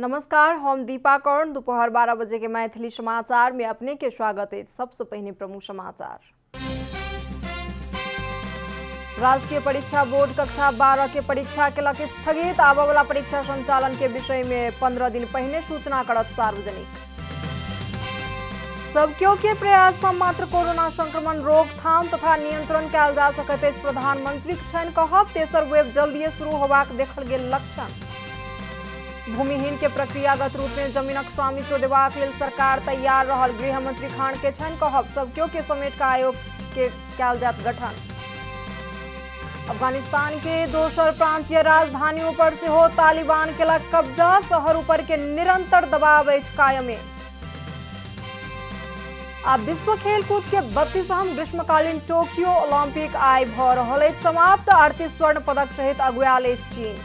नमस्कार, हम दीपा कर्ण। दोपहर 12 बजे के मैथिली समाचार में अपने के स्वागत है। सबसे पहले प्रमुख समाचार। राष्ट्रीय परीक्षा बोर्ड कक्षा 12 के परीक्षा के लक्ष्य स्थगित। आबा वाला परीक्षा संचालन के विषय में 15 दिन पहले सूचना करत सार्वजनिक। सबक्यों के प्रयास से मात्र कोरोना संक्रमण रोकथाम तथा नियंत्रण कयल जा सकैत अछि। प्रधानमंत्री छनि कहब तेसर वेव जल्दिए शुरू होबाक देखल गेल लक्षण। भूमिहीन के प्रक्रियागत रूप में जमीनक स्वामित्व देबाक लेल सरकार तैयार रहल। गृह मंत्री खान के छनि कहब सबक्यों के समेट का आयोग के कयल जात गठन। अफगानिस्तान के दोसर प्रांतीय राजधानियों पर से हो तालिबान के लग कब्जा। शहर ऊपर के निरंतर दबाव अछि कायमे। आ विश्व खेलकूद के 32वां ग्रीष्मकालीन टोक्यो ओलंपिक आइ भ रहल अछि समाप्त। 38 स्वर्ण पदक सहित अगुआएल अछि चीन।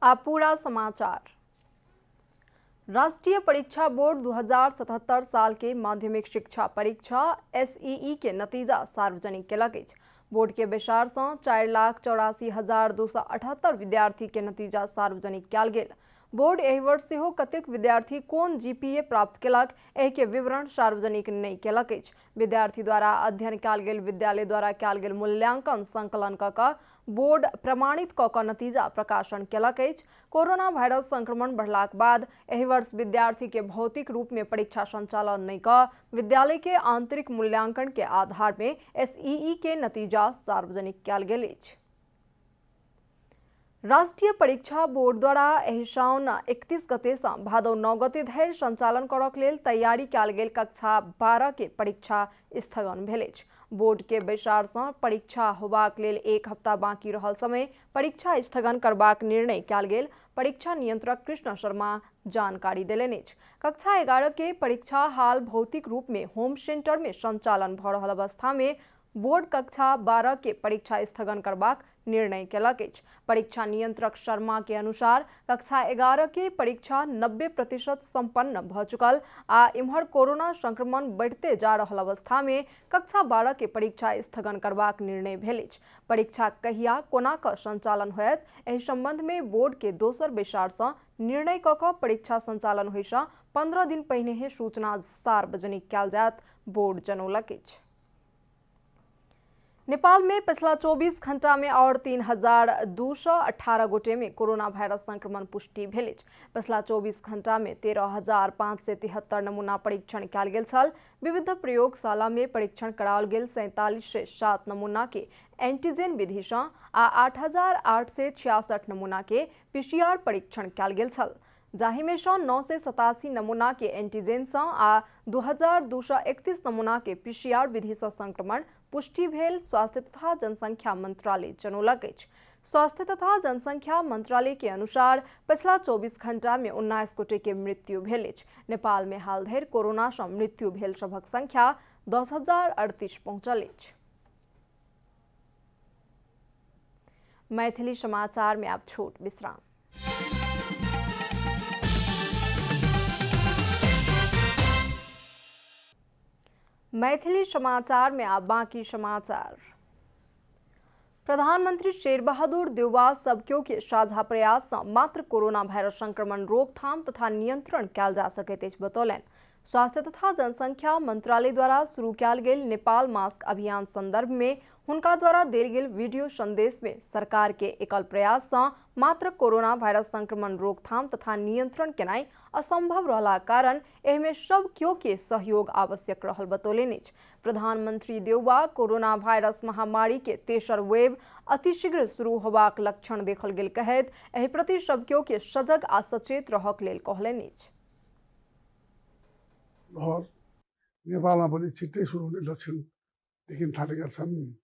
अब पूरा समाचार। राष्ट्रीय परीक्षा बोर्ड 2077 साल के माध्यमिक शिक्षा परीक्षा एसईई के नतीजा सार्वजनिक केलक अछि। बोर्ड के बैसार से 4,84,278 विद्यार्थी के नतीजा सार्वजनिक कयल गेल। बोर्ड एहि वर्ष सेहो कतेक विद्यार्थी कोन जीपीए प्राप्त केलक एहि के विवरण सार्वजनिक नहीं केलक अछि। विद्यार्थी द्वारा अध्ययन कयल गेल विद्यालय द्वारा कयल गेल मूल्यांकन संकलन क क बोर्ड प्रमाणित क क नतीजा प्रकाशन केलक अछि। कोरोना वायरस संक्रमण बढ़लाक बाद एहि वर्ष विद्यार्थी के भौतिक रूप में परीक्षा संचालन नहीं क विद्यालय के आंतरिक मूल्यांकन के आधार में एसईई के नतीजा सार्वजनिक कयल गेल अछि। राष्ट्रीय परीक्षा बोर्ड द्वारा एहि साउन 31 गते से भादौ 9 गते धरि संचालन करक लेल तैयारी कयल गेल कक्षा 12 के परीक्षा स्थगन भेल अछि। बोर्ड के बैसार से परीक्षा होबाक लेल एक हफ्ता बाकी रहल समय परीक्षा स्थगन करबाक निर्णय कयल गेल। परीक्षा नियंत्रक कृष्ण शर्मा जानकारी देलनि अछि। कक्षा 11 के परीक्षा हाल भौतिक रूप में होम सेंटर में संचालन भ रहल अवस्था में बोर्ड कक्षा 12 के परीक्षा स्थगन करबाक निर्णय केलक अछि। परीक्षा नियंत्रक शर्मा के अनुसार कक्षा 11 के परीक्षा 90% संपन्न भ चुकल आ इम्हर कोरोना संक्रमण बढ़ते जा रहल अवस्था में कक्षा 12 के परीक्षा स्थगन करबाक निर्णय भेल अछि। परीक्षा कहिया कोना क संचालन होयत एहि संबंध में बोर्ड के दोसर बैसार से निर्णय क क परीक्षा संचालन होइ से 15 दिन पहिने ही सूचना सार्वजनिक कयल जायत बोर्ड जनौलक अछि। नेपाल में पिछला 24 घंटा में और 3,218 गोटे में कोरोना वायरस संक्रमण पुष्टि भेल अछि। पिछला 24 घंटा में 13,573 नमूना परीक्षण कयल गेल छल। विविध प्रयोगशाला में परीक्षण कराओल गेल 47 से 7 नमूना के एंटीजन विधि से आ 8,866 नमूना के पीसीआर परीक्षण कयल गेल छल, जाहि में से 987 नमूना के एंटीजन से आ 2,231 नमूना के पीसीआर विधि से संक्रमण पुष्टि भेल स्वास्थ्य तथा जनसंख्या मंत्रालय जनौलक अछि। स्वास्थ्य तथा जनसंख्या मंत्रालय के अनुसार पिछला 24 घंटा में 19 गोटे के मृत्यु भेल अछि। नेपाल में हाल धरि कोरोना से मृत्यु भेल सभक संख्या 10,038 पहुंचल अछि। मैथिली समाचार में अब छोट विश्राम। मैथिली समाचार में अब बाकी समाचार। प्रधानमंत्री शेरबहादुर देउवा सबक्यों के साझा प्रयास से मात्र कोरोना वायरस संक्रमण रोकथाम तथा नियंत्रण कयल जा सकैत अछि बतौलनि। स्वास्थ्य तथा जनसंख्या मंत्रालय द्वारा शुरू कयल गेल नेपाल मास्क अभियान संदर्भ में हुनका द्वारा देल गेल वीडियो संदेश में सरकार के एकल प्रयास से मात्र कोरोना वायरस संक्रमण रोकथाम तथा नियंत्रण केनाई असंभव रहला कारण एहिमे सब क्यों के सहयोग आवश्यक रहल बतौलनि अछि। प्रधानमंत्री देउवा कोरोना वायरस महामारी के तेसर वेव अतिशीघ्र शुरू होबाक लक्षण देखल गेल कहैत एहि प्रति सब क्यों के सजग आ सचेत रहक लेल कहलनि अछि। नेपालमा पनि छिट्टै सुरु हुने लक्षण देखिन थालेका छन्।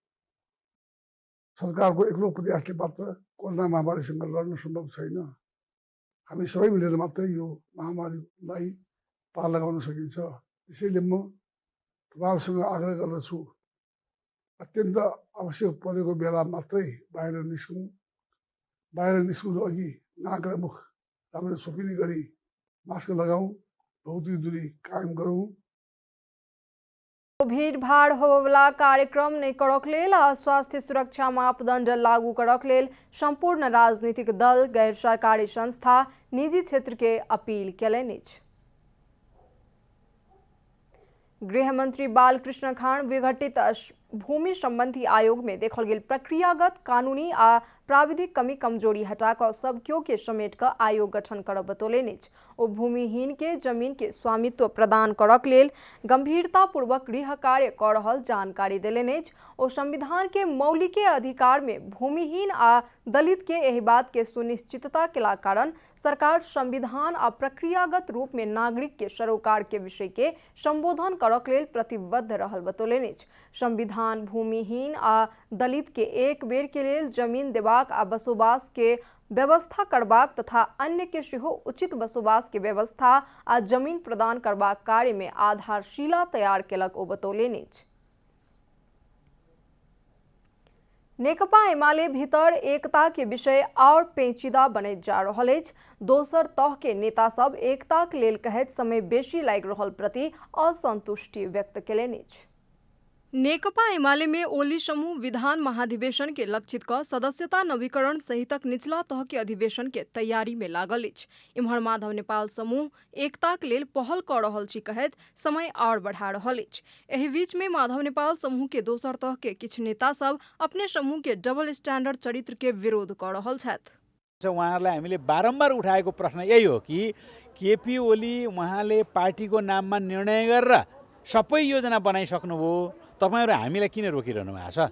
सरकारको एक्लो प्रयासले मात्र कोरोना महामारीसँग लड्न सम्भव छैन। हामी सबै मिलेर मात्रै यो महामारीलाई पार लगाउन सकिन्छ। त्यसैले म तपाईँहरूसँग आग्रह गर्दछु, अत्यन्त आवश्यक परेको बेला मात्रै बाहिर निस्कौँ। बाहिर निस्कनु अघि नाक र मुख राम्ररी छोपिने गरी मास्क लगाऊ, भौतिक दूरी कायम गरौँ। भीड़भाड़ होबवला कार्यक्रम नै करक लेल आ स्वास्थ्य सुरक्षा मापदण्ड लागू करक लेल सम्पूर्ण राजनीतिक दल, गैर सरकारी संस्था, निजी क्षेत्र के अपील कयलनि अछि। गृहमंत्री बालकृष्ण खान विघटित भूमि संबंधी आयोग में देखल गेल प्रक्रियागत, कानूनी आ प्राविधिक कमी कमजोरी हटाकर सब क्यों के समेट कर आयोग गठन कर बतौलनि अछि। ओ भूमिहीन के जमीन के स्वामित्व प्रदान करक लेल गंभीरता पूर्वक गृह कार्य कर रहल जानकारी देलनि अछि। ओ संविधान के मौलिक अधिकार में भूमिहीन आ दलित के एहि बात के सुनिश्चितता केला कारण सरकार संविधान आ प्रक्रियागत रूप में नागरिक के सरोकार के विषय के संबोधन करक लेल प्रतिबद्ध रहल बतौलनि अछि। संविधान भूमिहीन आ दलित के एक बेर के लेल जमीन देबाक आ बसोबास के व्यवस्था करबाक तथा अन्य के सेहो उचित बसोबास के व्यवस्था आ जमीन प्रदान करबाक कार्य में आधारशिला तैयार केलक ओ बतौलनि अछि। नेकपा एमाले भीतर एकता के विषय और पेचीदा बनैत जा रहल अछि। दोसर तह के नेता सब एकता के लेल कहैत समय बेसी लागि रहल प्रति असंतुष्टि व्यक्त केलनि अछि। नेकपा एमाले में ओली समूह विधान महाधिवेशन के लक्षित क सदस्यता नवीकरण सहितक निचला तह के अधिवेशन के तैयारी में लागल अछि। इम्हर माधव नेपाल समूह एकता के लेल पहल क रहल छी कहैत समय और बढ़ा रहल अछि। एहि बीच में माधव नेपाल समूह के दोसर तह के किछु नेता सब अपने समूह के डबल स्टैंडर्ड चरित्र के विरोध क रहल छथि। उहाँहरूलाई हामीले बारम्बार उठाएको प्रश्न यही हो कि केपी ओली उहाँले पार्टीको नाममा निर्णय गरेर सबै योजना बनाइसक्नुभयो, तपाईहरु हामीलाई किन रोकिरहनु भएको छ?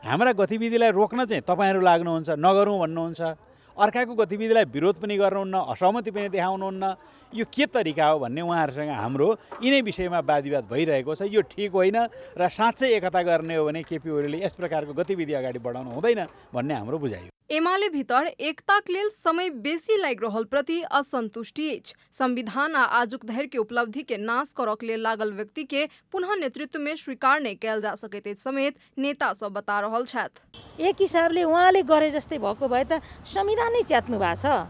हाम्रा गतिविधिलाई रोक्न चाहिँ तपाईहरु लाग्नुहुन्छ, नगरौँ भन्नुहुन्छ। अर्काको गतिविधिलाई विरोध पनि गर्नुहुन्न, असहमति पनि देखाउनुहुन्न। यो के तरिका हो भन्ने उहाँहरूसँग हाम्रो यिनै विषयमा वादविवाद भइरहेको छ। यो ठिक होइन र साँच्चै एकता गर्ने हो भने केपी ओलीले यस प्रकारको गतिविधि अगाडि बढाउनु हुँदैन भन्ने हाम्रो बुझाइ हो। एमाले भीतर एकता के लेल समय बेसी लागि रहल प्रति असंतुष्टि अछि। संविधान आ आजुक धरि के उपलब्धि के नाश करक लेल लागल व्यक्ति के पुनः नेतृत्व में स्वीकार नहीं कयल जा सकैत अछि समेत नेता सब बता रहल छथि। एक हिसाबले उहाँले गरे जस्तै भएको भए त संविधान नै च्यात्नु भएको छ।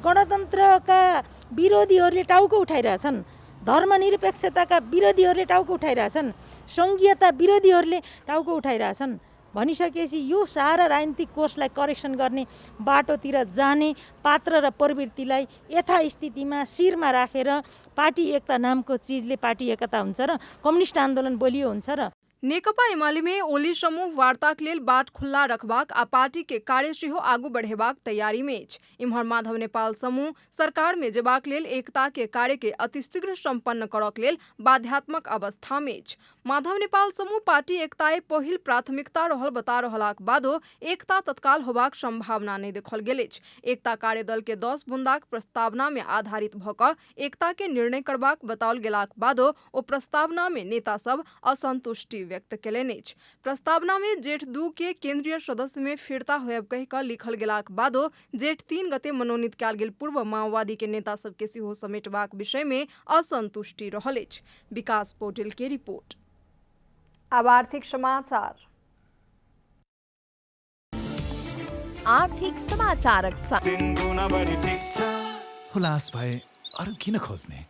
गणतन्त्रका विरोधीहरूले टाउको उठाइरहेछन्, धर्मनिरपेक्षताका विरोधीहरूले टाउको उठाइरहेछन्, संघीयता विरोधीहरूले टाउको उठाइरहेछन् भनिसकेपछि यो सारा राजनीतिक कोषलाई करेक्सन गर्ने बाटोतिर जाने पात्र र प्रवृत्तिलाई यथास्थितिमा शिरमा राखेर पार्टी एकता नामको चिजले पार्टी एकता हुन्छ र कम्युनिस्ट आन्दोलन बलियो हुन्छ र नेकपा एमाले में ओली समूह वार्ता के लेल बाट खुल्ला रखबाक आ पार्टी के कार्य सेहो आगू बढ़ेबाक तैयारी में अछि। इम्हर माधव नेपाल समूह सरकार में जेबाक लेल एकता के कार्य के अतिशीघ्र संपन्न करक लेल बाध्यात्मक अवस्था में अछि। माधव नेपाल समूह पार्टी एकताए पहिल प्राथमिकता रहल बता रहलाक बादो एकता तत्काल होबाक संभावना नहीं देखल गेल अछि। एकता कार्यदल के 10 बुंदाक प्रस्तावना में आधारित भ क एकता के निर्णय करबाक बताओल गेलाक बादो ओ प्रस्तावना में नेता सब असंतुष्टि व्यक्त केलनि अछि। प्रस्तावना में जेठ 2 के केंद्रीय सदस्य में फिरता होयब कहि क लिखल गेलाक बादो जेठ 3 गते मनोनीत कयल गेल पूर्व माओवादी के नेता सब के सेहो समेटबाक विषय में असंतुष्टि रहल अछि। विकास पोर्टल के रिपोर्ट। अब आर्थिक समाचार। आर्थिक समाचारक हुलास भए अरू किन खोज्ने?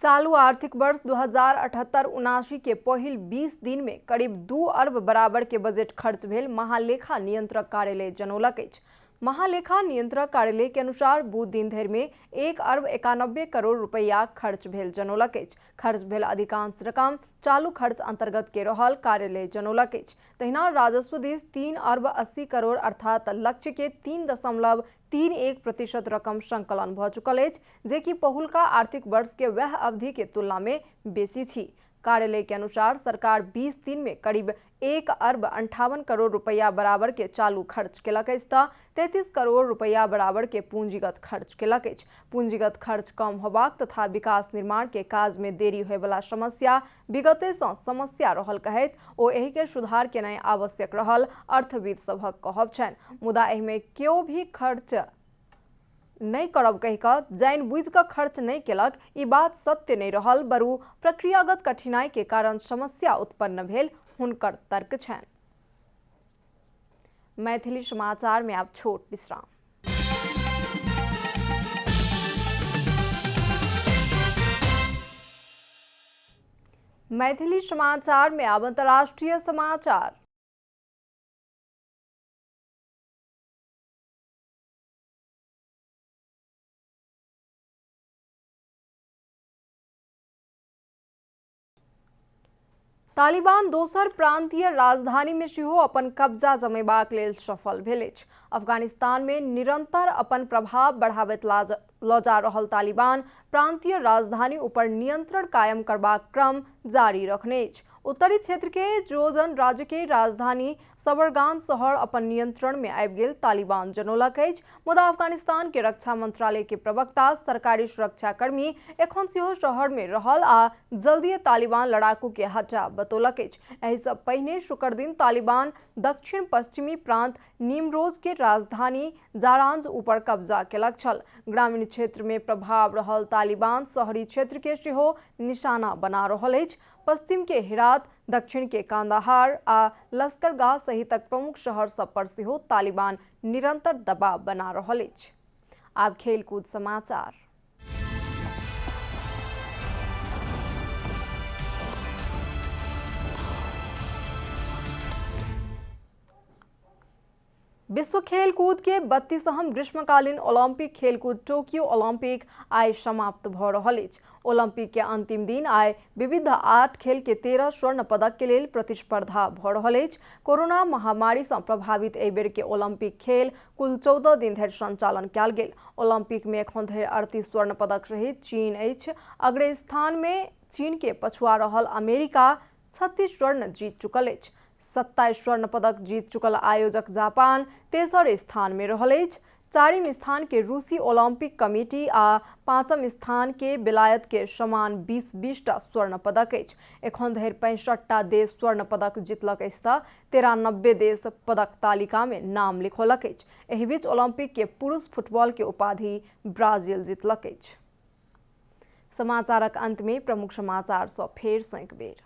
चालू आर्थिक वर्ष 2078-79 के पहिल 20 दिन में करीब 2 अरब बराबर के बजट खर्च भेल महालेखा नियंत्रक कार्यालय जनौलक अछि। महालेखा नियंत्रक कार्यालय के अनुसार बुध दिन धरि में 1 अरब 91 करोड़ रुपया खर्च भेल जनौलक अछि। खर्च भेल अधिकांश रकम चालू खर्च अंतर्गत के रहल कार्यालय जनौलक अछि। तहिना राजस्व दिस 3 अरब 80 करोड़ अर्थात लक्ष्य के 3.31% रकम संकलन भ चुकल अछि, जे कि पहिलका आर्थिक वर्ष के वह अवधि के तुलना में बेसी छी। कार्यालय के अनुसार सरकार 20 दिन में करीब 1 अरब 58 करोड़ रुपया बराबर के चालू खर्च केलक अछि त 33 करोड़ रुपया बराबर के पूंजीगत खर्च केलक अछि। पूंजीगत खर्च कम होबाक तथा विकास निर्माण के काज में देरी होय वाला समस्या विगते सँ समस्या रहल कहैत ओ एहि के सुधार केनाइ आवश्यक रहल अर्थविद सभक कहब छनि। मुदा एहि में केओ भी खर्च नहीं करब कहि क जानि बुझ क खर्च नहीं केलक, ई बात सत्य नहीं रहल, बरु प्रक्रियागत कठिनाई के कारण समस्या उत्पन्न भेल हुनकर तर्क छन्। मैथिली समाचार में अब छोट विश्राम। मैथिली समाचार में अब अंतर्राष्ट्रीय समाचार। तालिबान दोसर प्रांतीय राजधानी में सेहो अपन कब्जा जमेबाक लेल सफल भेल अछि। अफगानिस्तान में निरंतर अपन प्रभाव बढ़ाबैत ल जा रहल तालिबान प्रांतीय राजधानी ऊपर नियंत्रण कायम करबाक क्रम जारी रखने अछि। उत्तरी क्षेत्र के जोजन राज्य के राजधानी सबरगान शहर अपन नियंत्रण में आबि गेल तालिबान जनौलक अछि। मुदा अफगानिस्तान के रक्षा मंत्रालय के प्रवक्ता सरकारी सुरक्षाकर्मी एखन सेहो शहर में रहल आ जल्दीए तालिबान लड़ाकू के हटा बतौलक अछि। एहि सँ पहिने शुक्र दिन तालिबान दक्षिण पश्चिमी प्रांत निमरोज के राजधानी जारांज ऊपर कब्जा केलक छल। ग्रामीण क्षेत्र में प्रभाव रहल तालिबान शहरी क्षेत्र के सेहो निशाना बना रहल अछि। पश्चिम के हेरात, दक्षिण के कांदाहार आ लश्करगाह सहितक प्रमुख शहर सब पर सेहो तालिबान निरंतर दबाव बना रहल अछि। आब खेलकूद समाचार। विश्व खेलकूद के 32वां ग्रीष्मकालीन ओलंपिक खेलकूद टोक्यो ओलंपिक आइ समाप्त भ रहल अछि। ओलंपिक के अंतिम दिन आइ विविध 8 खेल के 13 स्वर्ण पदक के लेल प्रतिस्पर्धा भ रहल अछि। कोरोना महामारी सँ प्रभावित एहि बेर के ओलंपिक खेल कुल 14 दिन धरि संचालन कयल गेल। ओलंपिक में एखन धरि 38 स्वर्ण पदक सहित चीन अछि। अग्र स्थान में चीन के पछुआ रहल अमेरिका 36 स्वर्ण जीत चुकल अछि। 27 स्वर्ण पदक जीत चुकल आयोजक जापान तेसर स्थान में रहल अछि। 4म स्थान के रूसी ओलंपिक कमेटी आ 5म स्थान के बेलायत के समान 20-20 टा स्वर्ण पदक अछि। एखन धरि 65 टा देश स्वर्ण पदक जीतलक अछि तऽ 93 देश पदक तालिका में नाम लिखौलक अछि। एहि बीच ओलंपिक के पुरुष फुटबॉल के उपाधि ब्राजील जीतलक अछि। समाचारक अंत में प्रमुख समाचार सँ फेर सँ एक बेर।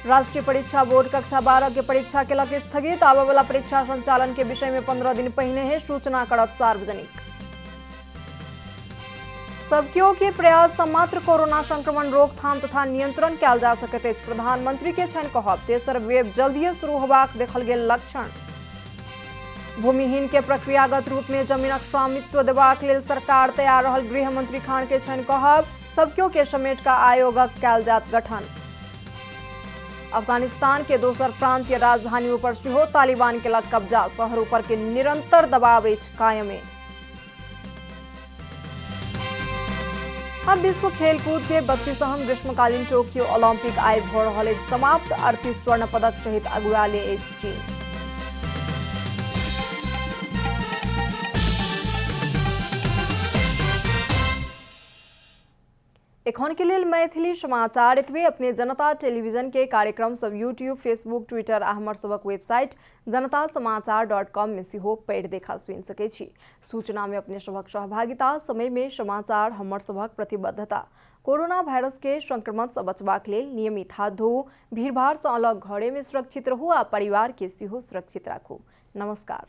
राष्ट्रीय परीक्षा बोर्ड कक्षा 12 के परीक्षा केलक स्थगित। आबय वाला परीक्षा संचालन के विषय में 15 दिन पहिने ही सूचना करत सार्वजनिक। सब केओ के प्रयास सँ मात्र कोरोना संक्रमण रोकथाम तथा नियंत्रण कयल जा सकैत अछि। प्रधानमंत्री के छनि कहब। तेसर वेव जल्दीए शुरू होबाक देखल गेल लक्षण। भूमिहीन के प्रक्रियागत रूप में जमीनक स्वामित्व देबाक लेल सरकार तैयार रहल। गृह मंत्री खान के छनि कहब। सब केओ के समेट का आयोगक कयल जायत गठन। अफगानिस्तान के दोसर प्रांतीय राजधानी ऊपर सेहो तालिबान केलक कब्जा। शहर ऊपर के निरंतर दबाव अछि कायमे। अब विश्व खेलकूद के 32वां ग्रीष्मकालीन टोक्यो ओलंपिक आइ भ रहल अछि समाप्त। 38 स्वर्ण पदक सहित अगुआले अछि चीन। एखन के लेल मैथिली समाचार एतबे। अपने जनता टेलीविजन के कार्यक्रम सब यूट्यूब, फेसबुक, ट्विटर आ हमर सबक वेबसाइट जनतासमाचार.com में सेहो पढ़ि देखा सुनि सकै छी। सूचना में अपने सबक सहभागिता, समय में समाचार हमर सबक प्रतिबद्धता। कोरोना वायरस के संक्रमण से बचबाक लेल नियमित हाथ धोऊ, भीड़भाड़ से अलग घरे में सुरक्षित रहू आ परिवार के सेहो सुरक्षित राखू। नमस्कार।